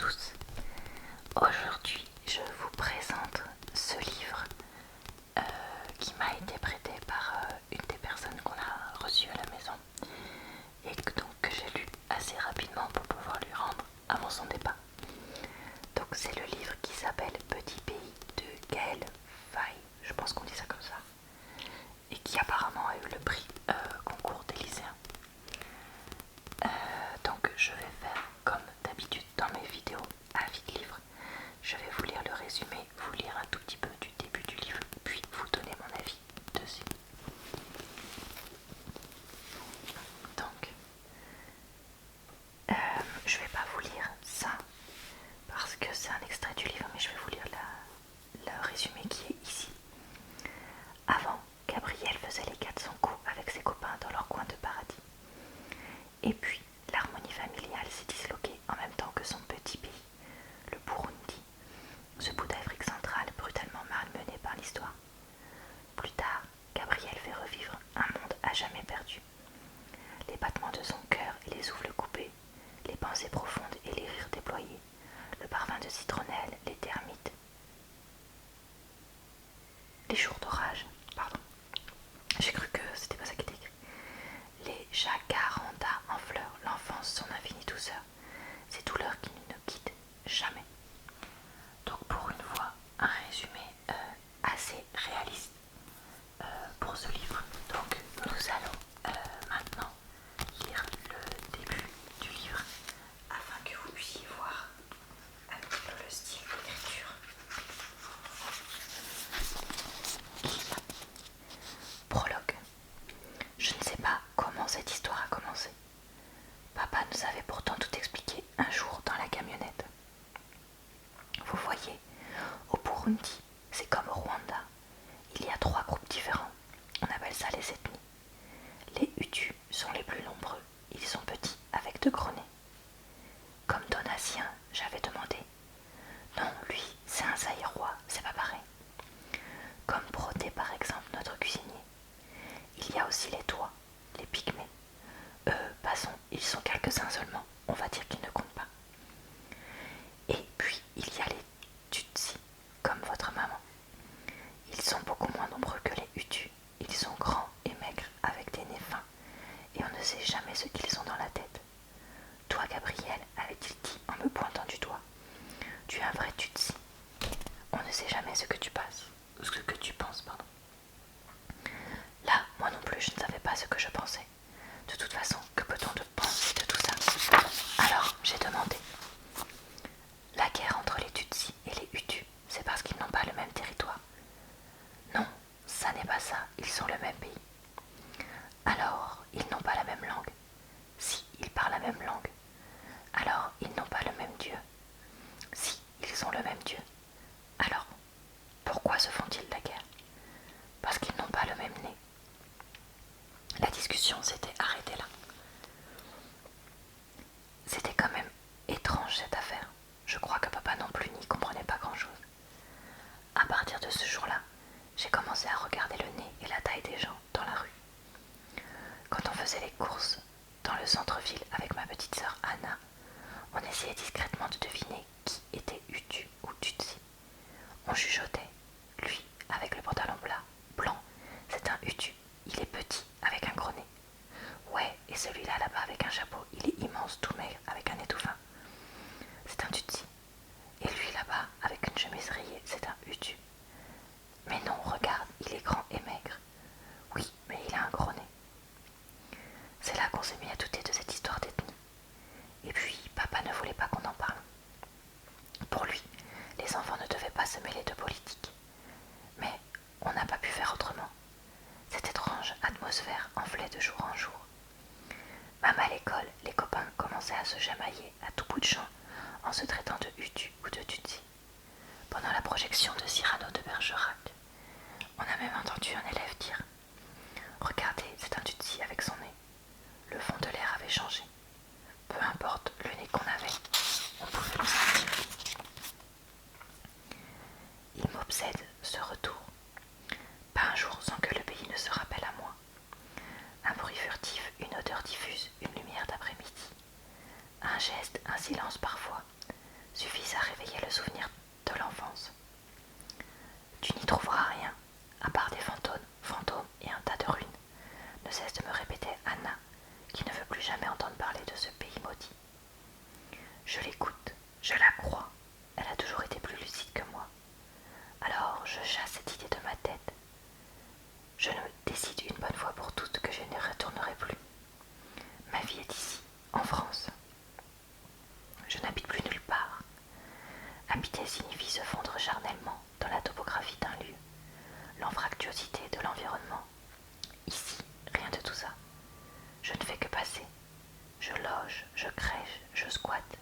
tous. Aujourd'hui, je vous présente ce livre qui m'a été prêté par une des personnes qu'on a reçues à la maison et que j'ai lu assez rapidement pour pouvoir lui rendre avant son départ. Donc c'est le livre qui s'appelle Petit pays de Gaël Faye, je pense qu'on dit ça comme ça, et qui apparemment a eu le prix concours des lycéens. Donc je vais faire comme d'habitude dans mes vidéos avis de livres. Je vais vous lire le résumé, vous lire un tout petit peu du début du livre, puis vous donner mon avis dessus. Donc, je vais pas vous lire ça parce que c'est un extrait du livre, mais je vais vous lire le résumé qui est ici. Avant, Gabriel faisait les 400 coups avec ses copains dans leur coin de paradis. Et puis, l'harmonie familiale s'est disloquée en même temps que son petit pays, le Burundi, ce bout d'Afrique centrale brutalement malmené par l'histoire. Plus tard, Gabriel fait revivre un monde à jamais perdu. Les battements de son cœur et les souffles coupés, les pensées profondes et les rires déployés, le parfum de citronnelle, les termites, les jours d'orage, pardon, j'ai cru que c'était pas ça qui était écrit, les jacarandas en fleurs, l'enfance, son infinie douceur, ces douleurs qui ne nous quittent jamais. Donc pour une fois, un résumé assez réaliste pour ce livre. Donc nous allons maintenant lire le début du livre afin que vous puissiez voir un petit peu le style d'écriture. Prologue. Je ne sais pas comment cette histoire a commencé. Papa nous avait pourtant tout expliqué un jour dans la camionnette. Vous voyez, au Burundi, c'est comme au Rwanda. Il y a 3 groupes différents. On appelle ça les ethnies. Les Hutus sont les plus nombreux. Ils sont petits avec de gros nez. Comme Donatien, j'avais demandé. Non, lui, c'est un Zaïrois, c'est pas pareil. Comme Brodé par exemple, notre cuisinier. Il y a aussi les Tois, les Pygmées. Passons, ils sont quelques-uns seulement. On va dire qu'ils ne comptent pas. Et puis, il y a les Tutsis, comme votre maman. Ils sont beaucoup moins nombreux que les Hutus. Ils sont grands et maigres, avec des nez fins, et on ne sait jamais ce qu'ils ont dans la tête. Toi, Gabriel, avait-il dit en me pointant du doigt, tu es un vrai Tutsi. On ne sait jamais ce que tu penses, pardon. Là, moi non plus, je ne savais pas ce que je pensais. De toute façon, que peut-on penser de tout ça? Alors, j'ai demandé. La guerre entre les Tutsis et les Hutus, c'est parce qu'ils n'ont pas le même territoire. Non, ça n'est pas ça, ils sont le même pays. Alors, ils n'ont pas la même langue. Si, ils parlent la même langue. Alors, ils n'ont pas le même Dieu. Si, ils ont le même Dieu. Alors, pourquoi se font-ils la guerre? Parce qu'ils n'ont pas le même nez. La discussion s'était arrêtée là. C'était quand même étrange cette affaire. Je crois que papa non plus n'y comprenait pas grand-chose. À partir de ce jour-là, j'ai commencé à regarder le nez et la taille des gens dans la rue. Quand on faisait les courses dans le centre-ville avec ma petite sœur Anna, on essayait discrètement de deviner qui était Hutu ou Tutsi. On chuchotait. Lui, avec le pantalon blanc, c'est un Hutu. Il est petit, avec un gros nez. Ouais, et celui-là là-bas avec un chapeau, il est immense, tout maigre, avec un nez tout fin. C'est un Tutsi. Et lui là-bas, avec une chemise rayée, c'est un Hutu. Mais non, regarde, il est grand et maigre. Oui, mais il a un gros nez. C'est là qu'on s'est mis à douter de cette histoire d'ethnie. Et puis, papa ne voulait pas qu'on en parle. Pour lui, les enfants ne devaient pas se mêler de politique. Mais on n'a pas pu faire autrement. Cette étrange atmosphère enflait de jour en jour. Même à l'école, les copains commençaient à se chamailler à tout bout de champ en se traitant de Hutu ou de Tutsi. Pendant la projection de Cyrano de Bergerac, on a même entendu un élève dire « Regardez, c'est un Tutsi avec son nez. » Le fond de l'air avait changé. Peu importe le nez qu'on avait, on pouvait le sentir. Il m'obsède, ce retour. Pas un jour sans que le pays ne se rappelle à moi. Un bruit furtif, une odeur diffuse, une lumière d'après-midi. Un geste, un silence parfois. suffisent à réveiller le souvenir de l'enfance. Tu n'y trouveras rien, à part des fantômes et un tas de ruines, ne cesse de me répéter Anna, qui ne veut plus jamais entendre parler de ce pays maudit. Je l'écoute, je la crois, elle a toujours été plus lucide que moi. Alors je chasse cette idée de ma tête. Je me décide une bonne fois pour toutes que je n'y retournerai plus. Ma vie est ici, en France. Je n'habite plus nulle part. Habiter signifie se fondre charnellement dans la topographie d'un lieu, l'anfractuosité de l'environnement. Ici, rien de tout ça. Je ne fais que passer. Je loge, je crèche, je squatte.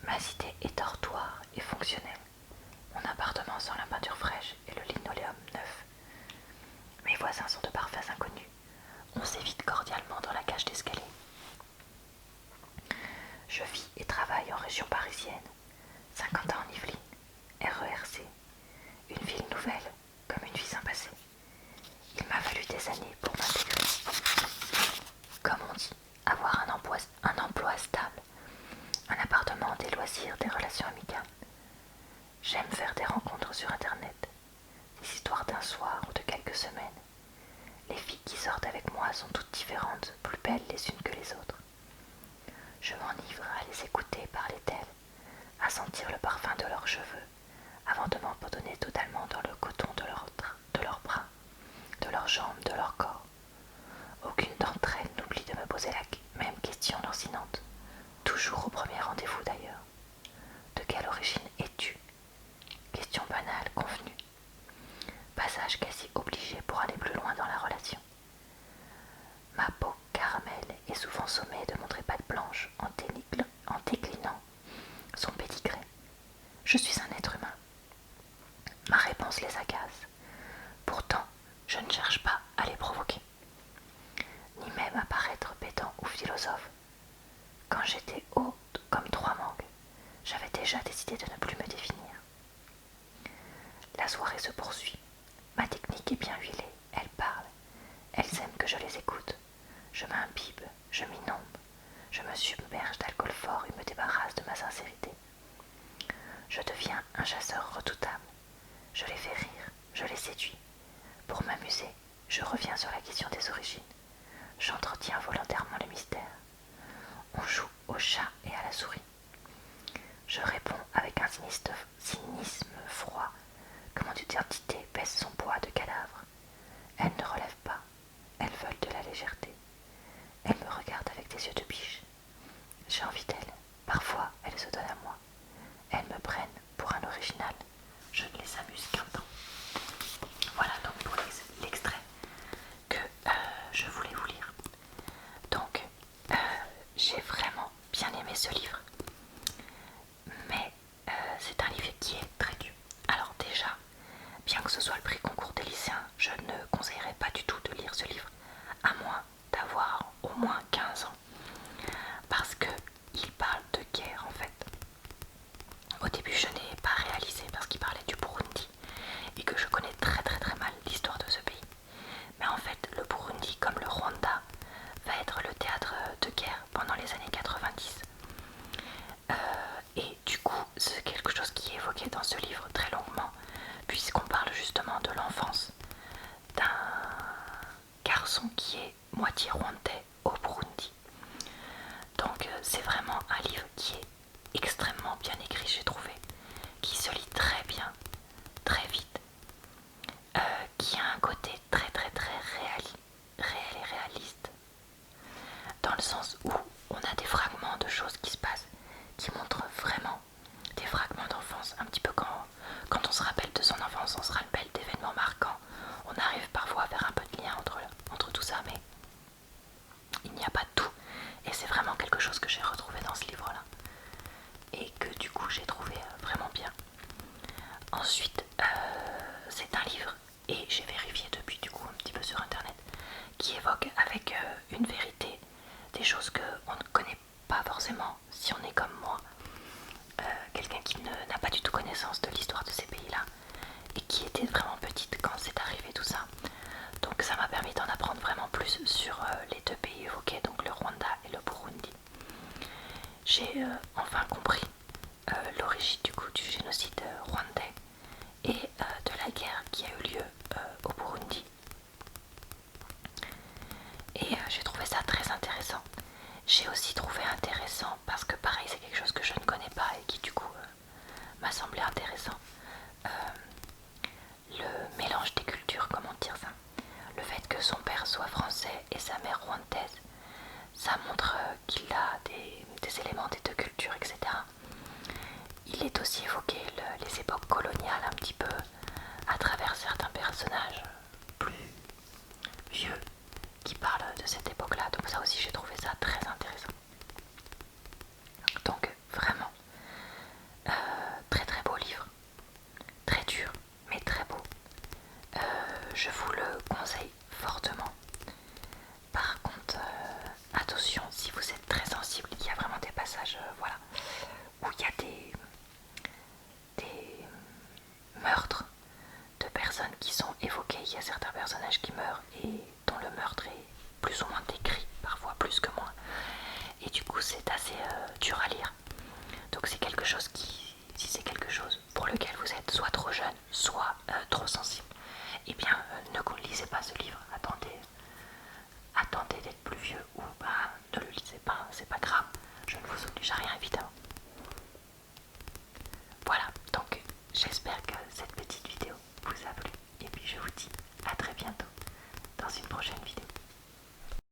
Ma cité est dortoir et fonctionnelle. Mon appartement sent la peinture fraîche et le linoléum neuf. Mes voisins sont de parfaits inconnus. On s'évite cordialement dans la cage d'escalier. Je vis et travaille en région parisienne. Saint-Quentin-en-Yvelines, RERC. Une ville nouvelle, comme une vie sans passé. Il m'a fallu des années pour m'intégrer. Comme on dit, avoir un emploi stable, un appartement, des loisirs, des relations amicales. J'aime faire des rencontres sur internet, des histoires d'un soir ou de quelques semaines. Les filles qui sortent avec moi sont toutes différentes, plus belles les unes que les autres. Je m'enivre à les écouter parler d'elles, à sentir le parfum de leurs cheveux, avant de m'abandonner totalement dans le coton de leurs bras, de leurs jambes, de leur corps. Aucune d'entre elles n'oublie de me poser la même question lancinante, toujours au premier rendez-vous d'ailleurs. De quelle origine es-tu? Question banale, convenue. Passage quasi obligé pour aller plus loin dans la relation. Ma peau caramel est souvent sommée de montrer patte blanche en déclinant son pédigré. Je suis un être humain. Ma réponse les agace. Pourtant, je ne cherche pas à les provoquer, ni même à paraître pédant ou philosophe. Quand j'étais haute comme 3 mangues, j'avais déjà décidé de ne plus me définir. La soirée se poursuit. Ma technique est bien huilée. Elles parlent. Elles aiment que je les écoute. Je m'imbibe, je m'inonde. Je me submerge d'alcool fort et me débarrasse de ma sincérité. Je deviens un chasseur redoutable. Je les fais rire, je les séduis. Pour m'amuser, je reviens sur la question des origines. J'entretiens volontairement le mystère. On joue au chat et à la souris. Je réponds avec un cynisme froid que mon identité pèse son poids de cadavre. Elles ne relèvent pas, elles veulent de la légèreté. Elles me regardent avec des yeux de biche. J'ai envie d'elles, parfois elles se donnent à moi. Elles me prennent pour un original. Je ne les amuse qu'un temps. Voilà donc pour l'extrait que je voulais vous lire. Donc, j'ai vraiment bien aimé ce livre. Mais c'est un livre qui est très dur. Alors déjà, bien que ce soit le prix concours des lycéens, je ne conseillerais pas du tout de lire ce livre, à moins d'avoir au moins 15 ans. Parce qu'il parle de guerre en fait. Au début je n'ai pas réalisé parce qu'il parlait du Burundi et que je connais très mal l'histoire de ce pays. Mais en fait le Burundi comme le Rwanda va être le théâtre de guerre pendant les années 90. Et du coup c'est quelque chose qui est évoqué dans ce livre très longuement puisqu'on parle justement de l'enfance d'un garçon qui est moitié rwandais au Burundi. Donc c'est vraiment un livre qui est extrêmement bien écrit, j'ai trouvé, qui se lit très bien, très vite, qui a un côté très réel et réaliste, dans le sens où on a des fragments de choses qui se passent, qui montrent vraiment des fragments d'enfance, un petit peu quand on se rappelle de son enfance, on se rappelle d'événements marquants, on arrive parfois à faire un peu de lien entre tout ça, mais il n'y a pas de tout, et c'est vraiment quelque chose que j'ai retrouvé dans ce livre-là, et que du coup j'ai trouvé vraiment bien. Ensuite, c'est un livre, et j'ai vérifié depuis du coup un petit peu sur internet, qui évoque avec une vérité des choses qu'on ne connaît pas forcément si on est comme moi, quelqu'un qui n'a pas du tout connaissance de l'histoire de ces pays-là, et qui était vraiment petite quand c'est arrivé tout ça. Donc ça m'a permis d'en apprendre vraiment plus sur les deux pays évoqués, donc le Rwanda et le Burundi. J'ai enfin compris l'origine du coup du génocide rwandais et de la guerre qui a eu lieu au Burundi. Et j'ai trouvé ça très intéressant. J'ai aussi trouvé intéressant parce que pareil c'est quelque chose que je ne connais pas et qui du coup m'a semblé intéressant. Le mélange des cultures, comment dire ça, le fait que son père soit français et sa mère rwandaise, ça montre qu'il a des éléments des deux cultures, etc. Il est aussi évoqué les époques coloniales un petit peu à travers certains personnages plus vieux qui parlent de cette époque-là. Donc ça aussi j'ai trouvé ça très intéressant. Donc vraiment, très très beau livre, très dur mais très beau. Je vous le conseille fortement. Par contre, attention, si vous êtes très sensible, il y a vraiment des passages voilà, où il y a des meurtres de personnes qui sont évoqués. Il y a certains personnages qui meurent et